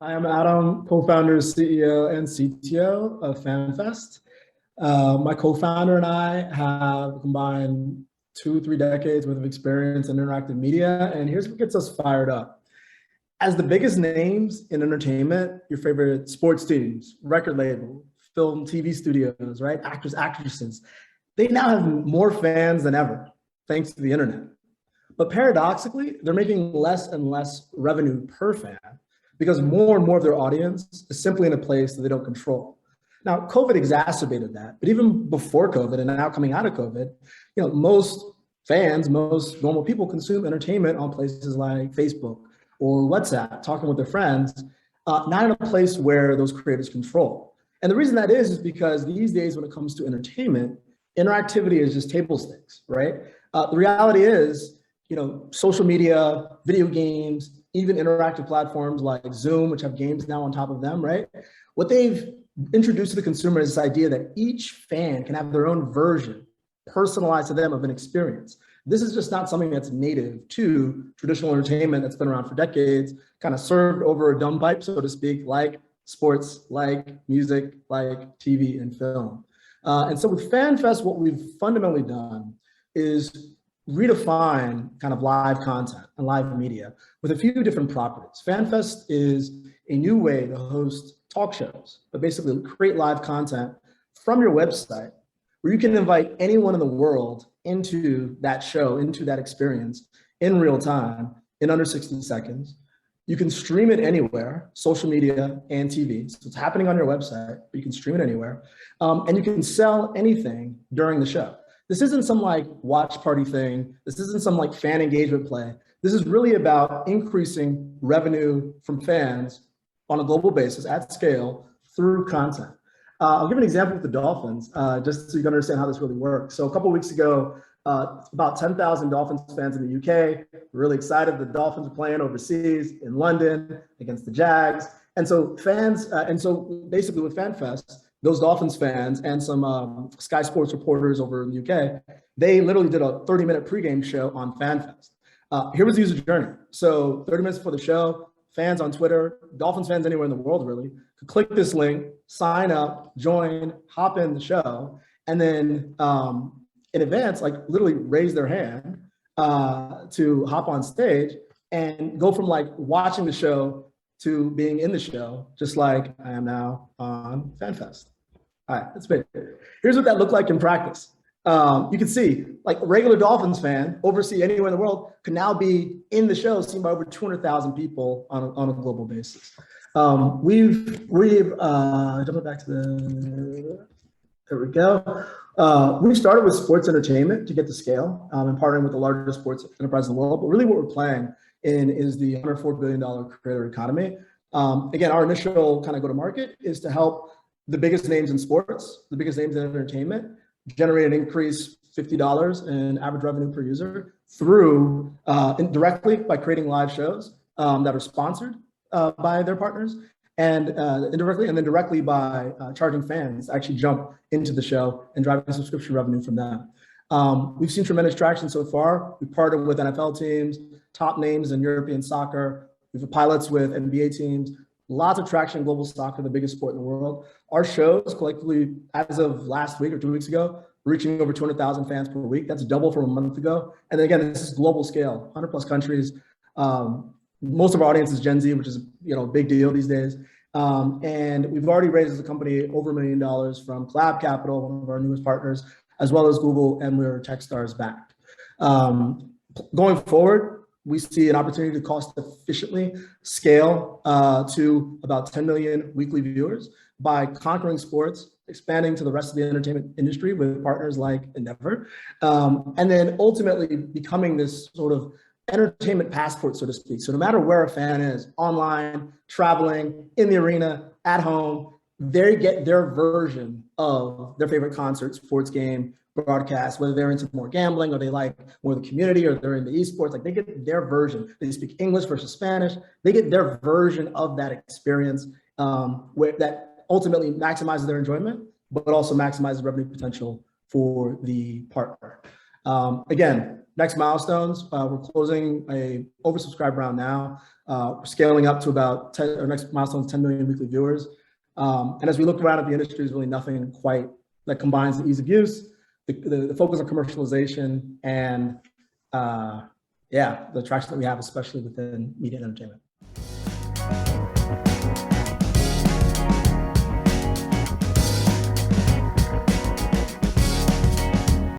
I am Adam, co-founder, CEO, and CTO of FanFest. My co-founder and I have combined 2, 3 decades worth of experience in interactive media, and here's what gets us fired up. As the biggest names in entertainment, your favorite sports teams, record label, film, TV studios, right? Actors, actresses, they now have more fans than ever, thanks to the internet. But paradoxically, they're making less and less revenue per fan because more and more of their audience is simply in a place that they don't control. Now, COVID exacerbated that, but even before COVID and now coming out of COVID, most fans, most normal people consume entertainment on places like Facebook or WhatsApp, talking with their friends, not in a place where those creators control. And the reason that is because these days when it comes to entertainment, interactivity is just table stakes, right? The reality is, social media, video games, even interactive platforms like Zoom, which have games now on top of them, right? What they've introduced to the consumer is this idea that each fan can have their own version, personalized to them of an experience. This is just not something that's native to traditional entertainment that's been around for decades, kind of served over a dumb pipe, so to speak, like sports, like music, like TV and film. And so with FanFest, what we've fundamentally done is redefine kind of live content and live media with a few different properties. FanFest is a new way to host talk shows, but basically create live content from your website where you can invite anyone in the world into that show, into that experience in real time in under 60 seconds. You can stream it anywhere, social media and TV. So it's happening on your website, but you can stream it anywhere. And you can sell anything during the show. This isn't some like watch party thing. This isn't some like fan engagement play. This is really about increasing revenue from fans on a global basis at scale through content. I'll give an example with the Dolphins, just so you can understand how this really works. So a couple of weeks ago, about 10,000 Dolphins fans in the UK were really excited. The Dolphins are playing overseas in London against the Jags. And so basically with FanFest, those Dolphins fans and some Sky Sports reporters over in the UK, they literally did a 30-minute pregame show on FanFest. Here was the user journey. So 30 minutes before the show, fans on Twitter, Dolphins fans anywhere in the world really, could click this link, sign up, join, hop in the show, and then in advance, like literally raise their hand to hop on stage and go from like watching the show to being in the show, just like I am now on FanFest. All right, that's big. Here's what that looked like in practice. You can see, like a regular Dolphins fan, overseas anywhere in the world, could now be in the show, seen by over 200,000 people on a global basis. We've jumping back to there we go. We started with sports entertainment to get to scale and partnering with the largest sports enterprise in the world. But really what we're playing in is the $104 billion creator economy. Again, our initial kind of go-to-market is to help the biggest names in sports, the biggest names in entertainment, generate an increase $50 in average revenue per user through directly by creating live shows that are sponsored by their partners, and indirectly and then directly by charging fans to actually jump into the show and driving subscription revenue from that. We've seen tremendous traction so far. We've partnered with NFL teams, top names in European soccer. We've had pilots with NBA teams, lots of traction in global soccer, the biggest sport in the world. Our shows collectively, as of last week or 2 weeks ago, reaching over 200,000 fans per week. That's double from a month ago. And then again, this is global scale, 100 plus countries. Most of our audience is Gen Z, which is a big deal these days. And we've already raised as a company over $1 million from Collab Capital, one of our newest partners, as well as Google, and we're Techstars backed. Going forward, we see an opportunity to cost efficiently scale to about 10 million weekly viewers by conquering sports, expanding to the rest of the entertainment industry with partners like Endeavor, and then ultimately becoming this sort of entertainment passport, so to speak. So no matter where a fan is, online, traveling, in the arena, at home, they get their version of their favorite concert, sports game, broadcast, whether they're into more gambling or they like more the community or they're into esports, like they get their version. They speak English versus Spanish. They get their version of that experience where that ultimately maximizes their enjoyment, but also maximizes revenue potential for the partner. Again, Next milestones, we're closing a oversubscribed round now. We're scaling up to about 10, our next milestone is 10 million weekly viewers. And as we look around at the industry, there's really nothing quite that combines the ease of use, the focus on commercialization, and yeah, the traction that we have, especially within media and entertainment.